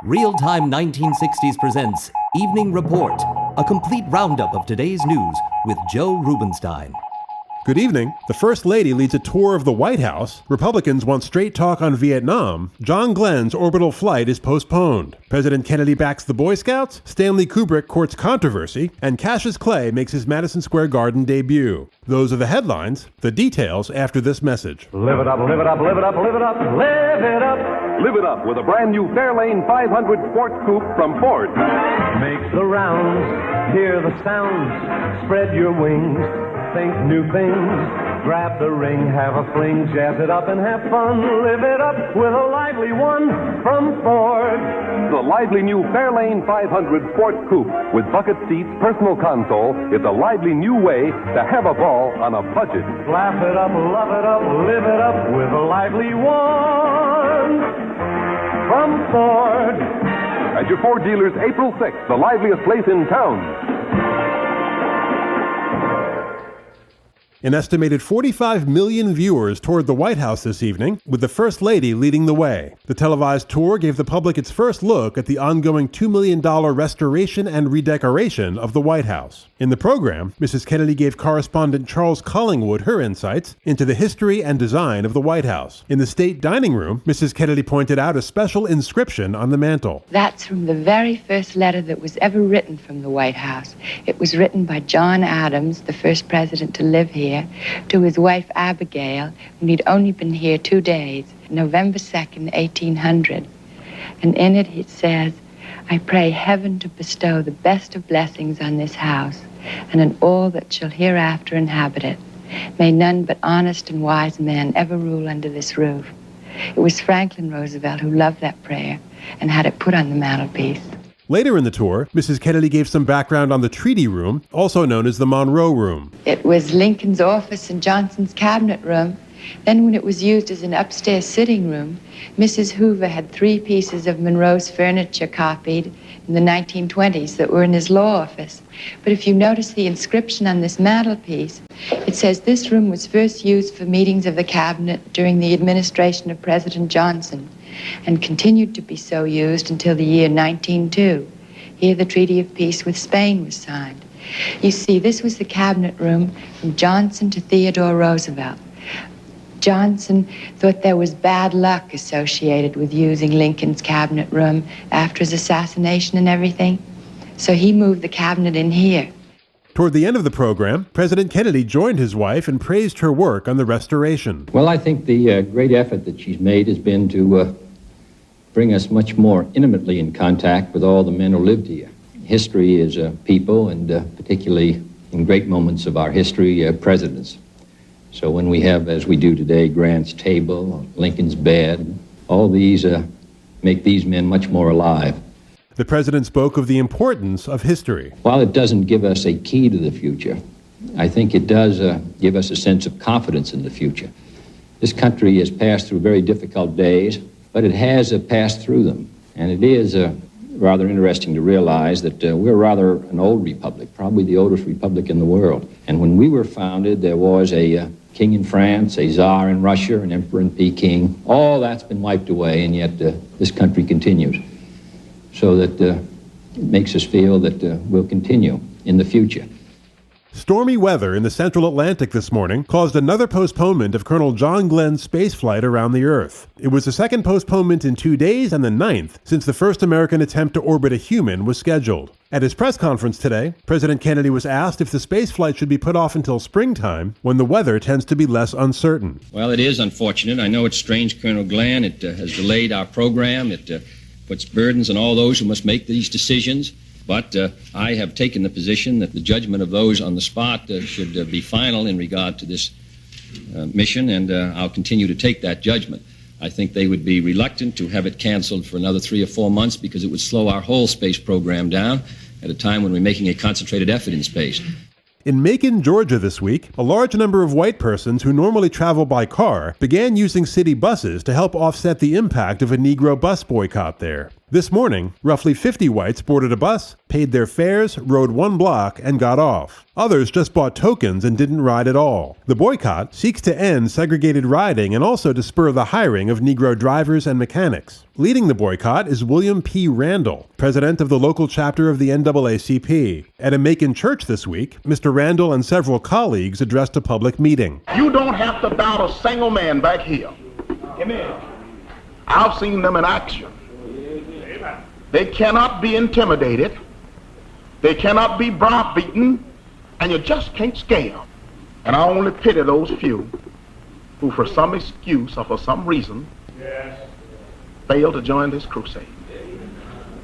Real-Time 1960s presents Evening Report, a complete roundup of today's news with Joe Rubenstein. Good evening. The First Lady leads a tour of the White House. Republicans want straight talk on Vietnam. John Glenn's orbital flight is postponed. President Kennedy backs the Boy Scouts. Stanley Kubrick courts controversy. And Cassius Clay makes his Madison Square Garden debut. Those are the headlines. The details after this message. Live it up, live it up, live it up, live it up, live it up. Live it up with a brand new Fairlane 500 Sports Coupe from Ford. Make the rounds, hear the sounds, spread your wings, think new things, grab the ring, have a fling, jazz it up and have fun. Live it up with a lively one from Ford. The lively new Fairlane 500 Sports Coupe with bucket seats, personal console is a lively new way to have a ball on a budget. Laugh it up, love it up, live it up with a lively one from Ford. At your Ford dealers April 6th, the liveliest place in town. An estimated 45 million viewers toured the White House this evening, with the First Lady leading the way. The televised tour gave the public its first look at the ongoing $2 million restoration and redecoration of the White House. In the program, Mrs. Kennedy gave correspondent Charles Collingwood her insights into the history and design of the White House. In the state dining room, Mrs. Kennedy pointed out a special inscription on the mantel. That's from the very first letter that was ever written from the White House. It was written by John Adams, the first president to live here, to his wife Abigail, when he'd only been here 2 days, November 2nd, 1800. And in it says, I pray heaven to bestow the best of blessings on this house and on all that shall hereafter inhabit it. May none but honest and wise men ever rule under this roof. It was Franklin Roosevelt who loved that prayer and had it put on the mantelpiece. Later in the tour, Mrs. Kennedy gave some background on the Treaty Room, also known as the Monroe Room. It was Lincoln's office and Johnson's cabinet room. Then when it was used as an upstairs sitting room, Mrs. Hoover had 3 pieces of Monroe's furniture copied in the 1920s that were in his law office. But if you notice the inscription on this mantelpiece, it says this room was first used for meetings of the cabinet during the administration of President Johnson, and continued to be so used until the year 1902. Here the Treaty of Peace with Spain was signed. You see, this was the cabinet room from Johnson to Theodore Roosevelt. Johnson thought there was bad luck associated with using Lincoln's cabinet room after his assassination and everything, so he moved the cabinet in here. Toward the end of the program, President Kennedy joined his wife and praised her work on the restoration. Well, I think the great effort that she's made has been to bring us much more intimately in contact with all the men who lived here. History is a people, and particularly in great moments of our history, presidents. So when we have, as we do today, Grant's table, Lincoln's bed, all these make these men much more alive. The president spoke of the importance of history. While it doesn't give us a key to the future, I think it does give us a sense of confidence in the future. This country has passed through very difficult days, but it has passed through them. And it is rather interesting to realize that we're rather an old republic, probably the oldest republic in the world. And when we were founded, there was a king in France, a czar in Russia, an emperor in Peking. All that's been wiped away, and yet this country continues. So that it makes us feel that we'll continue in the future. Stormy weather in the central Atlantic this morning caused another postponement of Colonel John Glenn's spaceflight around the Earth. It was the second postponement in 2 days and the 9th since the first American attempt to orbit a human was scheduled. At his press conference today, President Kennedy was asked if the spaceflight should be put off until springtime, when the weather tends to be less uncertain. Well, it is unfortunate. I know it's strange, Colonel Glenn. It has delayed our program. It puts burdens on all those who must make these decisions. But I have taken the position that the judgment of those on the spot should be final in regard to this mission, and I'll continue to take that judgment. I think they would be reluctant to have it canceled for another 3 or 4 months because it would slow our whole space program down at a time when we're making a concentrated effort in space. In Macon, Georgia this week, a large number of white persons who normally travel by car began using city buses to help offset the impact of a Negro bus boycott there. This morning, roughly 50 whites boarded a bus, paid their fares, rode 1 block, and got off. Others just bought tokens and didn't ride at all. The boycott seeks to end segregated riding and also to spur the hiring of Negro drivers and mechanics. Leading the boycott is William P. Randall, president of the local chapter of the NAACP. At a Macon church this week, Mr. Randall and several colleagues addressed a public meeting. You don't have to doubt a single man back here. Amen. I've seen them in action. They cannot be intimidated. They cannot be browbeaten. And you just can't scare them. And I only pity those few who, for some excuse or for some reason, fail to join this crusade.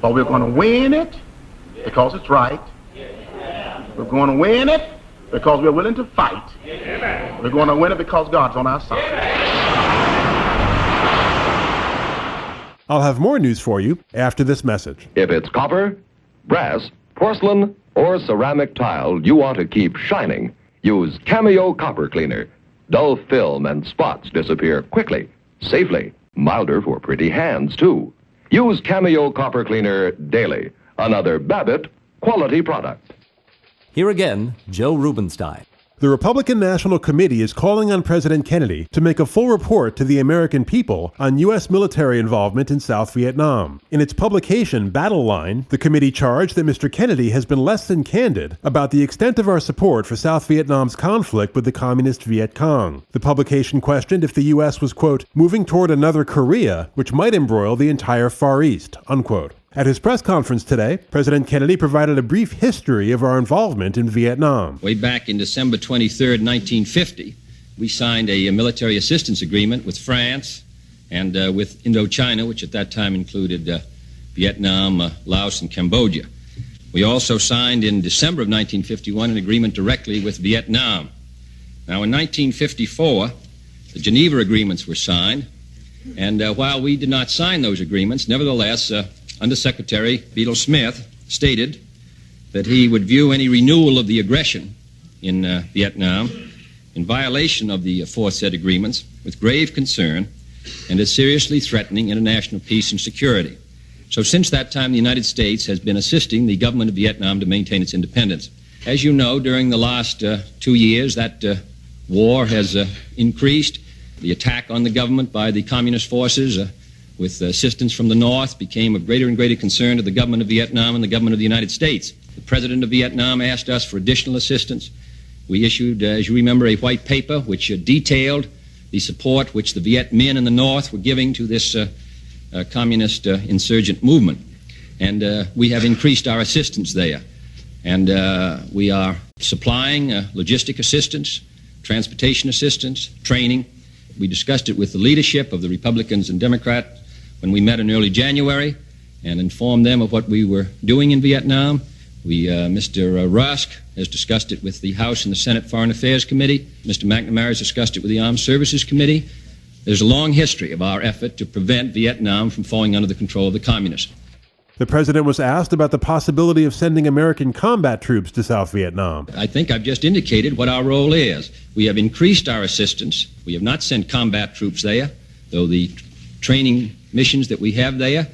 But we're going to win it because it's right. We're going to win it because we're willing to fight. We're going to win it because God's on our side. I'll have more news for you after this message. If it's copper, brass, porcelain, or ceramic tile you want to keep shining, use Cameo Copper Cleaner. Dull film and spots disappear quickly, safely, milder for pretty hands, too. Use Cameo Copper Cleaner daily. Another Babbitt quality product. Here again, Joe Rubenstein. The Republican National Committee is calling on President Kennedy to make a full report to the American people on U.S. military involvement in South Vietnam. In its publication, Battle Line, the committee charged that Mr. Kennedy has been less than candid about the extent of our support for South Vietnam's conflict with the communist Viet Cong. The publication questioned if the U.S. was, quote, moving toward another Korea, which might embroil the entire Far East, unquote. At his press conference today, President Kennedy provided a brief history of our involvement in Vietnam. Way back in December 23rd, 1950, we signed a military assistance agreement with France and with Indochina, which at that time included Vietnam, Laos, and Cambodia. We also signed in December of 1951 an agreement directly with Vietnam. Now, in 1954, the Geneva Agreements were signed, and while we did not sign those agreements, nevertheless, Undersecretary Beadle Smith stated that he would view any renewal of the aggression in Vietnam in violation of the aforesaid agreements with grave concern and as seriously threatening international peace and security. So since that time, the United States has been assisting the government of Vietnam to maintain its independence. As you know, during the last 2 years, that war has increased. The attack on the government by the communist forces with assistance from the North became of greater and greater concern to the government of Vietnam and the government of the United States. The president of Vietnam asked us for additional assistance. We issued, as you remember, a white paper which detailed the support which the Viet Minh in the North were giving to this communist insurgent movement. And we have increased our assistance there. And we are supplying logistic assistance, transportation assistance, training. We discussed it with the leadership of the Republicans and Democrats when we met in early January and informed them of what we were doing in Vietnam. Mr. Rusk has discussed it with the House and the Senate Foreign Affairs Committee. Mr. McNamara has discussed it with the Armed Services Committee. There's a long history of our effort to prevent Vietnam from falling under the control of the communists. The president was asked about the possibility of sending American combat troops to South Vietnam. I think I've just indicated what our role is. We have increased our assistance. We have not sent combat troops there, though the training missions that we have there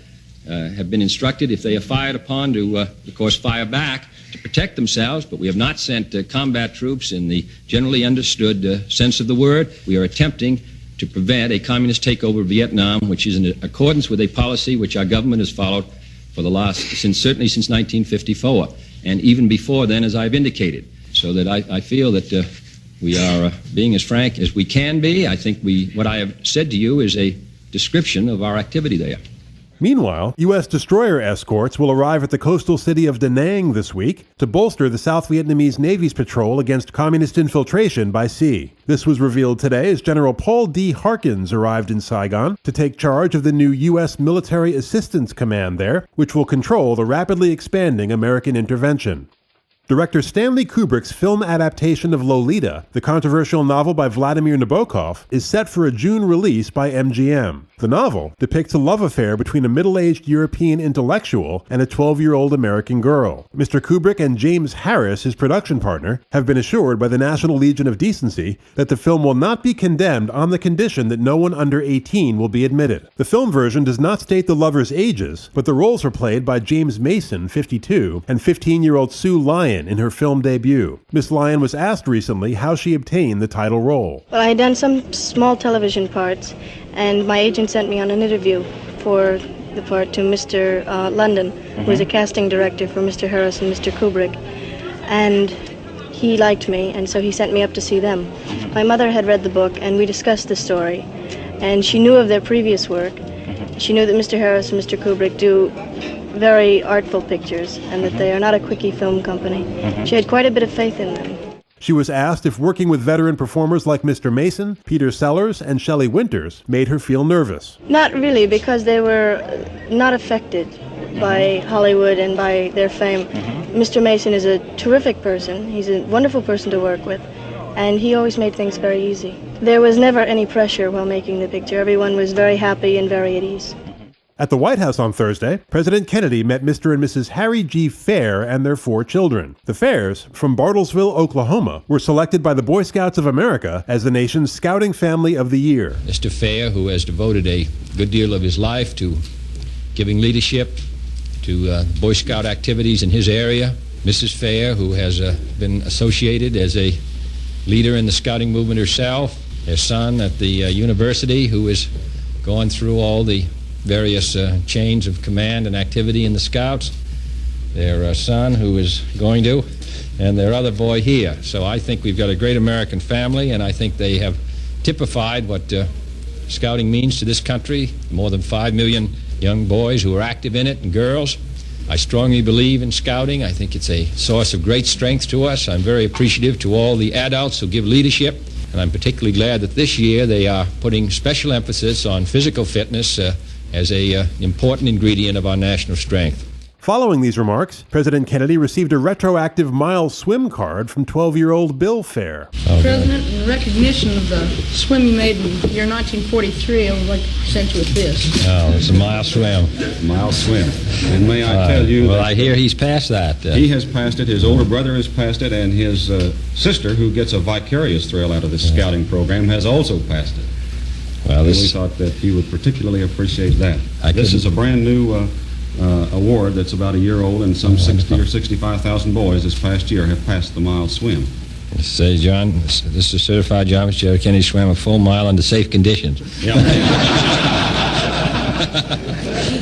have been instructed, if they are fired upon, to, of course, fire back to protect themselves, but we have not sent combat troops in the generally understood sense of the word. We are attempting to prevent a communist takeover of Vietnam, which is in accordance with a policy which our government has followed for the last, certainly since 1954, and even before then, as I've indicated. So that I feel that we are being as frank as we can be. I think what I have said to you is a description of our activity there. Meanwhile, U.S. destroyer escorts will arrive at the coastal city of Da Nang this week to bolster the South Vietnamese Navy's patrol against communist infiltration by sea. This was revealed today as General Paul D. Harkins arrived in Saigon to take charge of the new U.S. Military Assistance Command there, which will control the rapidly expanding American intervention. Director Stanley Kubrick's film adaptation of Lolita, the controversial novel by Vladimir Nabokov, is set for a June release by MGM. The novel depicts a love affair between a middle-aged European intellectual and a 12-year-old American girl. Mr. Kubrick and James Harris, his production partner, have been assured by the National Legion of Decency that the film will not be condemned on the condition that no one under 18 will be admitted. The film version does not state the lovers' ages, but the roles are played by James Mason, 52, and 15-year-old Sue Lyon in her film debut. Miss Lyon was asked recently how she obtained the title role. Well, I had done some small television parts, and my agent sent me on an interview for the part to Mr. London, who was a casting director for Mr. Harris and Mr. Kubrick. And he liked me, and so he sent me up to see them. My mother had read the book, and we discussed the story. And she knew of their previous work. She knew that Mr. Harris and Mr. Kubrick do very artful pictures, and that they are not a quickie film company. She had quite a bit of faith in them. She was asked if working with veteran performers like Mr. Mason, Peter Sellers, and Shelley Winters made her feel nervous. Not really, because they were not affected by Hollywood and by their fame. Mr. Mason is a terrific person. He's a wonderful person to work with, and he always made things very easy. There was never any pressure while making the picture. Everyone was very happy and very at ease. At the White House on Thursday, President Kennedy met Mr. and Mrs. Harry G. Fair and their 4 children. The Fairs, from Bartlesville, Oklahoma, were selected by the Boy Scouts of America as the nation's Scouting Family of the Year. Mr. Fair, who has devoted a good deal of his life to giving leadership to Boy Scout activities in his area. Mrs. Fair, who has been associated as a leader in the Scouting movement herself. Their son at the university, who is going through all the various chains of command and activity in the Scouts, their son who is going to, and their other boy here. So I think we've got a great American family, and I think they have typified what Scouting means to this country. More than 5 million young boys who are active in it, and girls. I strongly believe in Scouting. I think it's a source of great strength to us. I'm very appreciative to all the adults who give leadership, and I'm particularly glad that this year they are putting special emphasis on physical fitness as a important ingredient of our national strength. Following these remarks, President Kennedy received a retroactive mile swim card from 12-year-old Bill Fair. President, in recognition of the swim you made in the year 1943, I would like to present you with this. Oh, it's a mile swim. Mile swim. And may I tell you well, I hear he's passed that. He has passed it, his older brother has passed it, and his sister, who gets a vicarious thrill out of the Scouting program, has also passed it. Well, we thought that he would particularly appreciate that. This is a brand new award that's about a year old, and some 60 or 65,000 boys this past year have passed the mile swim. Say, John, this is certified John Fitzgerald Kennedy swam a full mile under safe conditions. Yeah.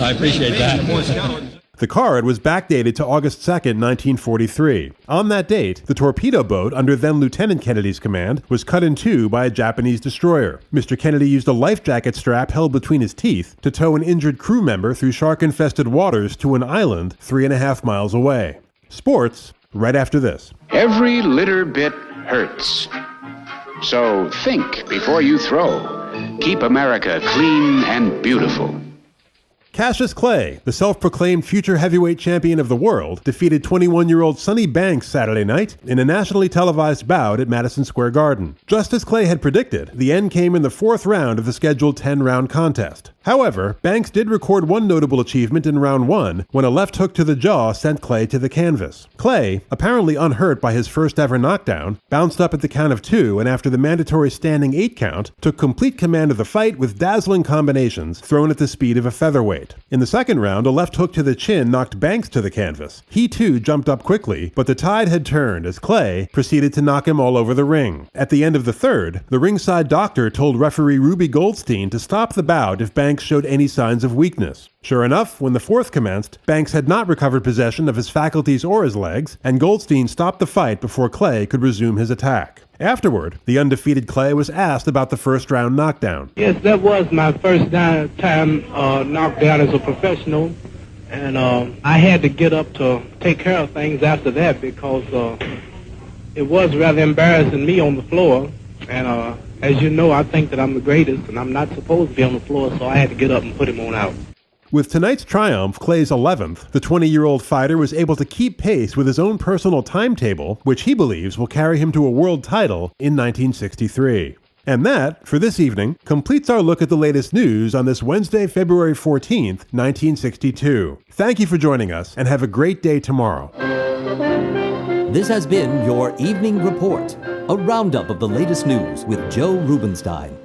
I appreciate that. The card was backdated to August 2nd, 1943. On that date, the torpedo boat under then-Lieutenant Kennedy's command was cut in two by a Japanese destroyer. Mr. Kennedy used a life jacket strap held between his teeth to tow an injured crew member through shark-infested waters to an island 3.5 miles away. Sports, right after this. Every litter bit hurts. So think before you throw. Keep America clean and beautiful. Cassius Clay, the self-proclaimed future heavyweight champion of the world, defeated 21-year-old Sonny Banks Saturday night in a nationally televised bout at Madison Square Garden. Just as Clay had predicted, the end came in the 4th round of the scheduled 10-round contest. However, Banks did record one notable achievement in round 1 when a left hook to the jaw sent Clay to the canvas. Clay, apparently unhurt by his first-ever knockdown, bounced up at the count of 2 and after the mandatory standing 8 count, took complete command of the fight with dazzling combinations thrown at the speed of a featherweight. In the second round, a left hook to the chin knocked Banks to the canvas. He too jumped up quickly, but the tide had turned as Clay proceeded to knock him all over the ring. At the end of the third, the ringside doctor told referee Ruby Goldstein to stop the bout if Banks showed any signs of weakness. Sure enough, when the 4th commenced, Banks had not recovered possession of his faculties or his legs, and Goldstein stopped the fight before Clay could resume his attack. Afterward, the undefeated Clay was asked about the first-round knockdown. Yes, that was my first time knockdown as a professional, and I had to get up to take care of things after that because it was rather embarrassing me on the floor, and as you know, I think that I'm the greatest, and I'm not supposed to be on the floor, so I had to get up and put him on out. With tonight's triumph, Clay's 11th, the 20-year-old fighter was able to keep pace with his own personal timetable, which he believes will carry him to a world title in 1963. And that, for this evening, completes our look at the latest news on this Wednesday, February 14th, 1962. Thank you for joining us, and have a great day tomorrow. This has been your Evening Report, a roundup of the latest news with Joe Rubenstein.